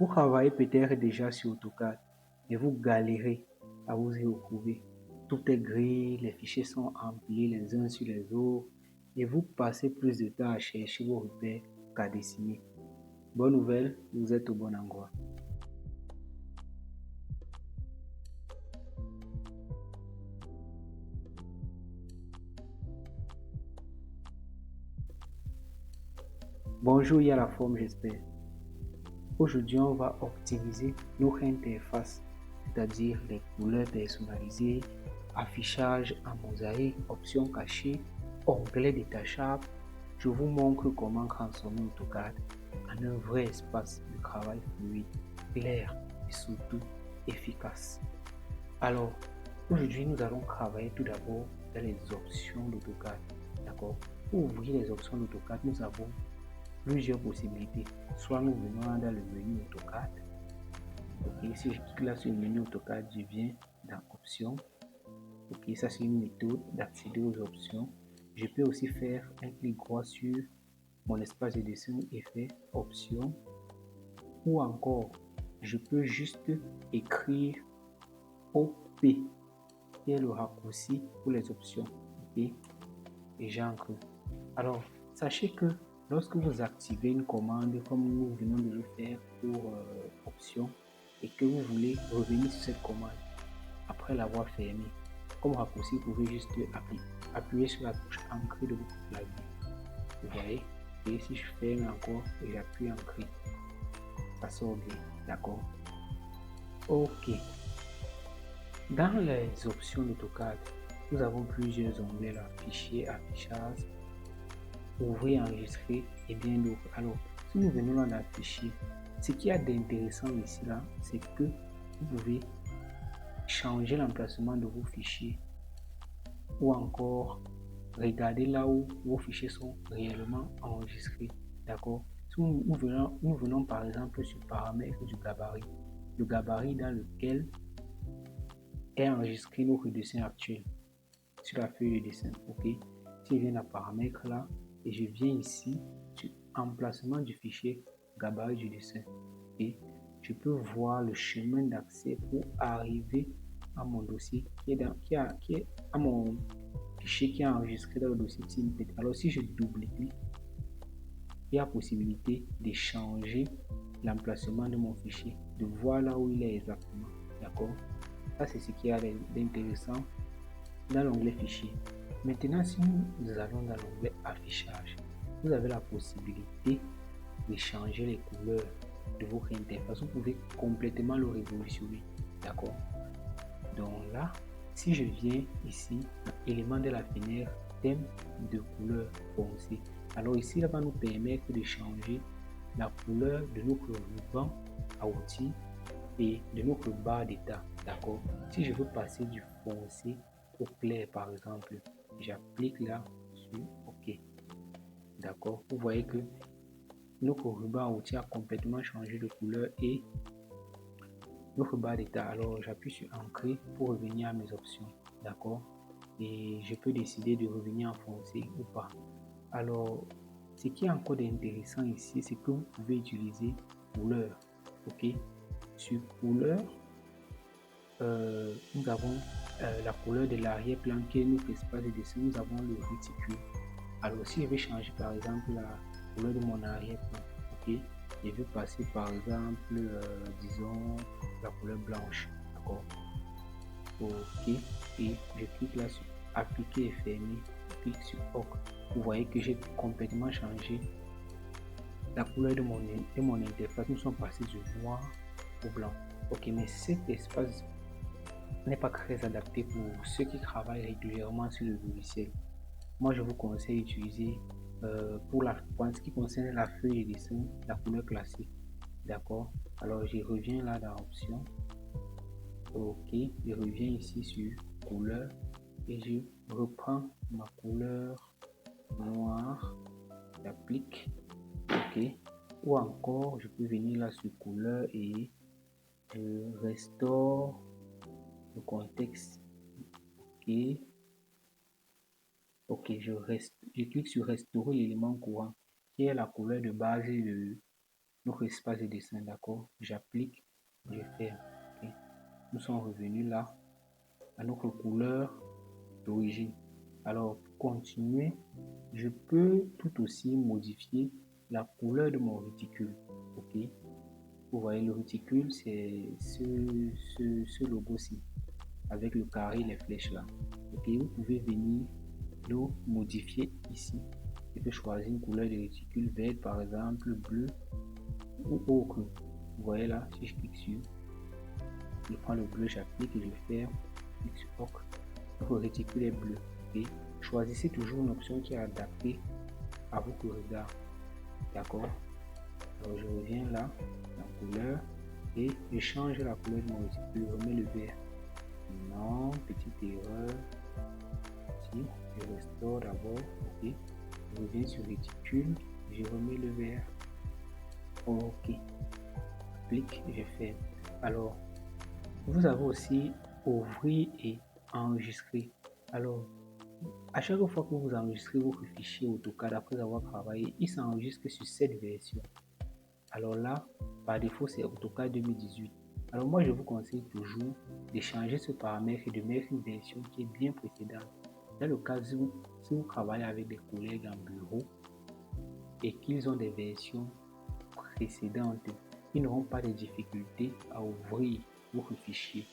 Vous travaillez peut-être déjà sur AutoCAD et vous galérez à vous y retrouver. Tout est gris, les fichiers sont empilés les uns sur les autres et vous passez plus de temps à chercher vos repères qu'à dessiner. Bonne nouvelle, vous êtes au bon endroit. Bonjour, il y a la forme, j'espère. Aujourd'hui, on va optimiser notre interface, c'est-à-dire les couleurs personnalisées, affichage en mosaïque, options cachées, onglets détachables. Je vous montre comment transformer AutoCAD en un vrai espace de travail fluide, clair et surtout efficace. Alors, aujourd'hui, nous allons travailler tout d'abord dans les options d'AutoCAD. D'accord? Pour ouvrir les options d'AutoCAD, nous avons plusieurs possibilités. Soit nous venons dans le menu AutoCAD. Ok, si je clique là sur le menu AutoCAD, je viens dans Options. Ok, ça c'est une méthode d'accéder aux options. Je peux aussi faire un clic droit sur mon espace de dessin et faire Options. Ou encore, je peux juste écrire OP, qui est le raccourci pour les options. Ok, et j'encre. Alors, sachez que lorsque vous activez une commande, comme nous venons de le faire pour Options, et que vous voulez revenir sur cette commande après l'avoir fermée, comme raccourci, vous pouvez juste appuyer sur la touche Encre de votre clavier. Vous voyez? Et si je ferme encore et j'appuie Encre, ça sort bien. D'accord? Ok. Dans les options d'AutoCAD, nous avons plusieurs onglets là, fichier, affichage, ouvrir, enregistrer et bien d'autres. Alors, si nous venons dans fichier, ce qu'il y a d'intéressant ici là, c'est que vous pouvez changer l'emplacement de vos fichiers ou encore regarder là où vos fichiers sont réellement enregistrés. D'accord? Si nous venons par exemple sur paramètres du gabarit, le gabarit dans lequel est enregistré notre dessin actuel sur la feuille de dessin. Ok? Si je viens dans paramètres là et je viens ici sur emplacement du fichier gabarit du dessin, et je peux voir le chemin d'accès pour arriver à mon dossier qui est à mon fichier qui est enregistré dans le dossier Teamplate. Alors si je double-clique, il y a possibilité de changer l'emplacement de mon fichier, de voir là où il est exactement. D'accord? Ça c'est ce qui a d'intéressant dans l'onglet fichier. Maintenant, si nous allons dans l'onglet affichage, vous avez la possibilité de changer les couleurs de votre interface. Vous pouvez complètement le révolutionner. D'accord? Donc là, si je viens ici, élément de la fenêtre, thème de couleur foncée. Alors ici, là va nous permettre de changer la couleur de notre ruban à outils et de notre barre d'état. D'accord? Si je veux passer du foncé au clair, par exemple, j'applique là sur OK. D'accord? Vous voyez que notre ruban à outils a complètement changé de couleur et notre barre d'état. Alors j'appuie sur Ancrer pour revenir à mes options. D'accord? Et je peux décider de revenir en foncé ou pas. Alors, ce qui est encore intéressant ici, c'est que vous pouvez utiliser couleur. Ok? Sur couleur, nous avons la couleur de l'arrière-plan qui est notre espace de dessin. Nous avons le réticule. Alors, si je vais changer par exemple la couleur de mon arrière-plan, ok? Je vais passer par exemple, disons, la couleur blanche. D'accord? Ok. Et je clique là sur appliquer et fermer. Je clique sur OK. Vous voyez que j'ai complètement changé la couleur de mon interface. Nous sommes passés du noir au blanc. Ok, mais cet espace n'est pas très adapté pour ceux qui travaillent régulièrement sur le logiciel. Moi, je vous conseille d'utiliser pour ce qui concerne la feuille de dessin, la couleur classique. D'accord? Alors, je reviens là dans Options. Ok, je reviens ici sur couleur et je reprends ma couleur noire. J'applique. Ok. Ou encore, je peux venir là sur couleur et je restaure le contexte. Ok. Ok, je clique sur restaurer l'élément courant qui est la couleur de base de notre espace de dessin, d'accord? J'applique, je ferme. Okay? Nous sommes revenus là à notre couleur d'origine. Alors, pour continuer, je peux tout aussi modifier la couleur de mon réticule. Ok? Vous voyez, le réticule, c'est ce logo-ci, avec le carré et les flèches là. Ok? Vous pouvez venir le modifier ici. Je peux choisir une couleur de réticule verte, par exemple, bleu ou ocre. Vous voyez là, si je clique sur, je prends le bleu, j'applique et je ferme, clique sur ocre. Votre réticule est bleu. Okay? Choisissez toujours une option qui est adaptée à votre regard. D'accord? Alors je reviens là, la couleur, et je change la couleur de mon réticule, je remets le vert. Non, petite erreur. Ici, je restaure d'abord. Ok. Je reviens sur réticule, je remets le vert. Ok. Applique, je ferme. Alors, vous avez aussi ouvrir et enregistrer. Alors, à chaque fois que vous enregistrez votre fichier AutoCAD après avoir travaillé, il s'enregistre sur cette version. Alors là, par défaut, c'est AutoCAD 2018. Alors moi, je vous conseille toujours de changer ce paramètre et de mettre une version qui est bien précédente. Dans le cas où si vous travaillez avec des collègues en bureau et qu'ils ont des versions précédentes, ils n'auront pas de difficulté à ouvrir votre fichier.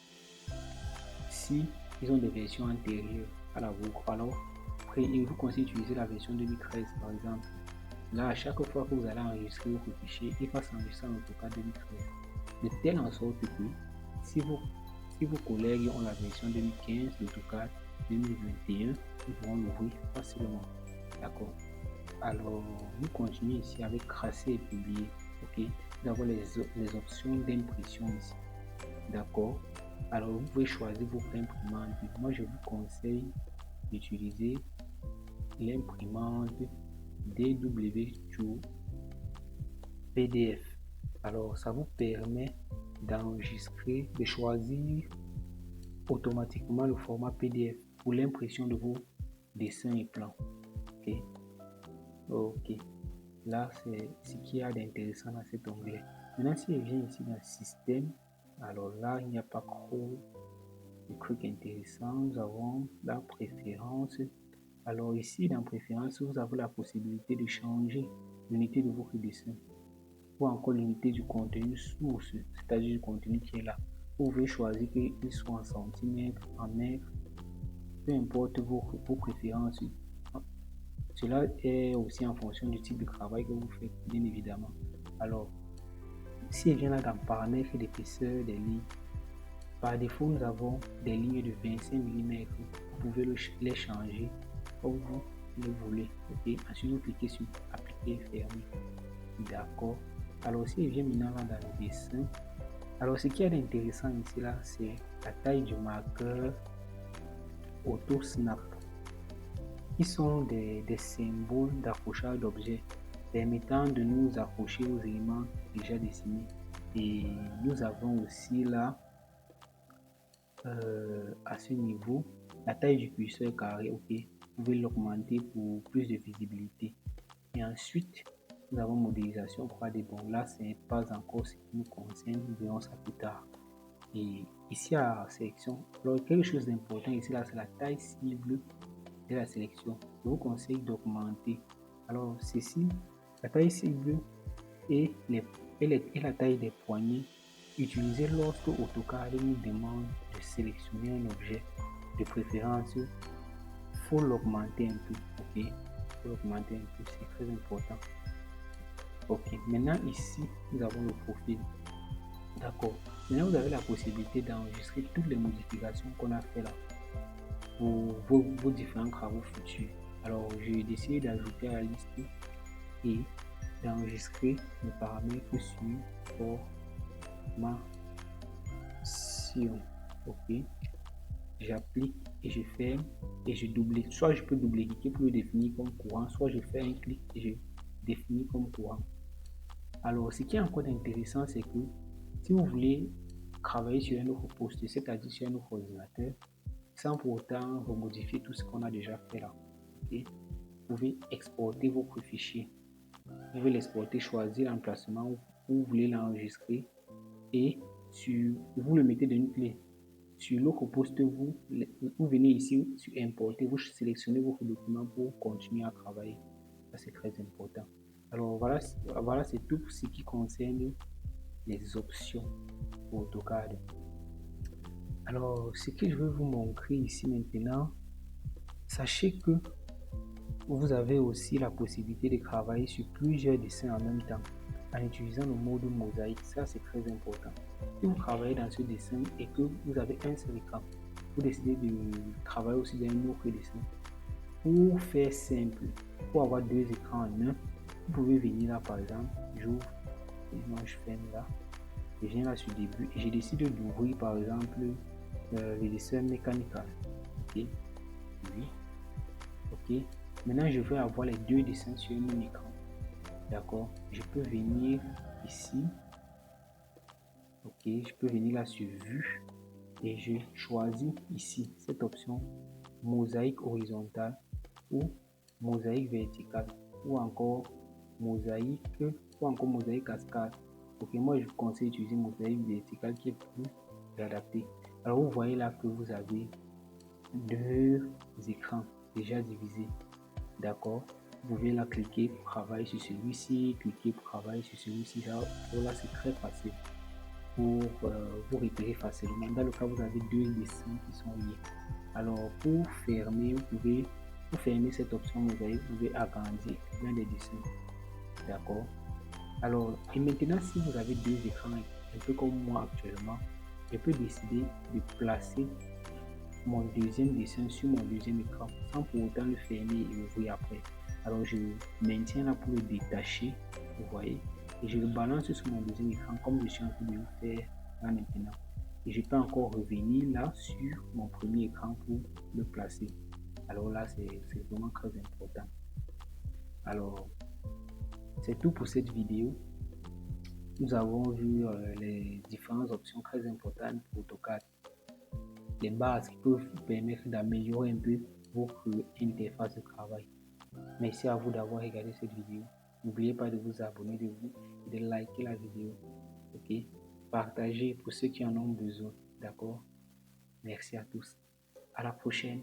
Si ils ont des versions antérieures à la vôtre, alors il vous conseille d'utiliser la version 2013 par exemple. Là, à chaque fois que vous allez enregistrer votre fichier, il va s'enregistrer en AutoCAD 2013. De telle en sorte que si vos collègues ont la version 2015 d'AutoCAD 2021, ils pourront l'ouvrir facilement. D'accord. Alors, nous continuons ici avec tracer et publier. Ok. Nous avons les options d'impression ici. D'accord. Alors, vous pouvez choisir votre imprimante. Moi, je vous conseille d'utiliser l'imprimante DW Joe PDF. Alors, ça vous permet d'enregistrer, de choisir automatiquement le format PDF pour l'impression de vos dessins et plans. Ok. Ok. Là, c'est ce qu'il y a d'intéressant dans cet onglet. Maintenant, si je viens ici dans le système, alors là, il n'y a pas trop de trucs intéressants. Nous avons la préférence. Alors ici, dans préférence, vous avez la possibilité de changer l'unité de votre dessin ou encore l'unité du contenu source, c'est-à-dire du contenu qui est là. Vous pouvez choisir qu'il soit en centimètres, en mètres, peu importe vos préférences. Cela est aussi en fonction du type de travail que vous faites, bien évidemment. Alors, si je viens là dans paramètres d'épaisseur des lignes, par défaut, nous avons des lignes de 25 mm. Vous pouvez les changer comme vous le voulez. Okay? Ensuite, vous cliquez sur appliquer, fermer. D'accord. Alors, si je viens maintenant là dans le dessin, alors ce qui est intéressant ici là, c'est la taille du marqueur Auto Snap. Ils sont des symboles d'accrochage d'objets permettant de nous accrocher aux éléments déjà dessinés. Et nous avons aussi là, à ce niveau, la taille du curseur carré. Ok, vous pouvez l'augmenter pour plus de visibilité. Et ensuite, nous avons modélisation 3D. Bon, là, ce n'est pas encore ce qui nous concerne, nous verrons ça plus tard. Et ici à la sélection, alors quelque chose d'important ici, là, c'est la taille cible de la sélection. Je vous conseille d'augmenter. Alors, ceci, la taille cible et la taille des poignées, utilisez lorsque AutoCAD nous demande de sélectionner un objet. De préférence, il faut l'augmenter un peu. Ok, il faut l'augmenter un peu, c'est très important. Ok, maintenant ici, nous avons le profil. D'accord. Maintenant, vous avez la possibilité d'enregistrer toutes les modifications qu'on a fait là pour vos différents travaux futurs. Alors, j'ai décidé d'ajouter à la liste et d'enregistrer les paramètres sur formation. Ok. J'applique et je ferme et je double. Soit je peux double-cliquer pour le définir comme courant, soit je fais un clic et je définis comme courant. Alors, ce qui est encore intéressant, c'est que si vous voulez travailler sur un autre poste, c'est-à-dire sur un autre ordinateur, sans pour autant remodifier tout ce qu'on a déjà fait là, okay? Vous pouvez exporter votre fichier. Vous pouvez l'exporter, choisir l'emplacement vous voulez l'enregistrer et vous le mettez dans une clé. Sur l'autre poste, vous venez ici sur importer, vous sélectionnez votre document pour continuer à travailler. Ça, c'est très important. Alors voilà c'est tout pour ce qui concerne les options pour AutoCAD. Alors, ce que je veux vous montrer ici maintenant, sachez que vous avez aussi la possibilité de travailler sur plusieurs dessins en même temps en utilisant le mode mosaïque. Ça, c'est très important. Si vous travaillez dans ce dessin et que vous avez un seul écran, vous décidez de travailler aussi dans un autre dessin. Pour faire simple, pour avoir deux écrans en un, vous pouvez venir là par exemple, j'ouvre, et moi je ferme là, je viens là sur début et je décide d'ouvrir par exemple le dessin mécanical. Ok, oui, ok. Maintenant je veux avoir les deux dessins sur mon écran. D'accord, je peux venir ici, ok, je peux venir là sur vue et je choisis ici cette option mosaïque horizontale ou mosaïque verticale ou encore mosaïque cascade. Ok, moi je vous conseille d'utiliser mosaïque verticale qui est plus adapté. Alors vous voyez là que vous avez deux écrans déjà divisés. D'accord, vous pouvez là cliquer pour travailler sur celui-ci, cliquer pour travailler sur celui-ci. Là c'est très facile pour vous repérer facilement. Dans le cas où vous avez deux dessins qui sont liés. Alors pour fermer, pour fermer cette option, vous pouvez agrandir bien des dessins. D'accord. Alors, et maintenant, si vous avez deux écrans, un peu comme moi actuellement, je peux décider de placer mon deuxième dessin sur mon deuxième écran sans pour autant le fermer et l'ouvrir après. Alors, je maintiens là pour le détacher, vous voyez, et je le balance sur mon deuxième écran comme je suis en train de le faire là maintenant. Et je peux encore revenir là sur mon premier écran pour le placer. Alors là, c'est vraiment très important. Alors, c'est tout pour cette vidéo. Nous avons vu les différentes options très importantes pour AutoCAD. Les bases qui peuvent vous permettre d'améliorer un peu votre interface de travail. Merci à vous d'avoir regardé cette vidéo. N'oubliez pas de vous abonner et de liker la vidéo. Ok? Partagez pour ceux qui en ont besoin. D'accord? Merci à tous. À la prochaine.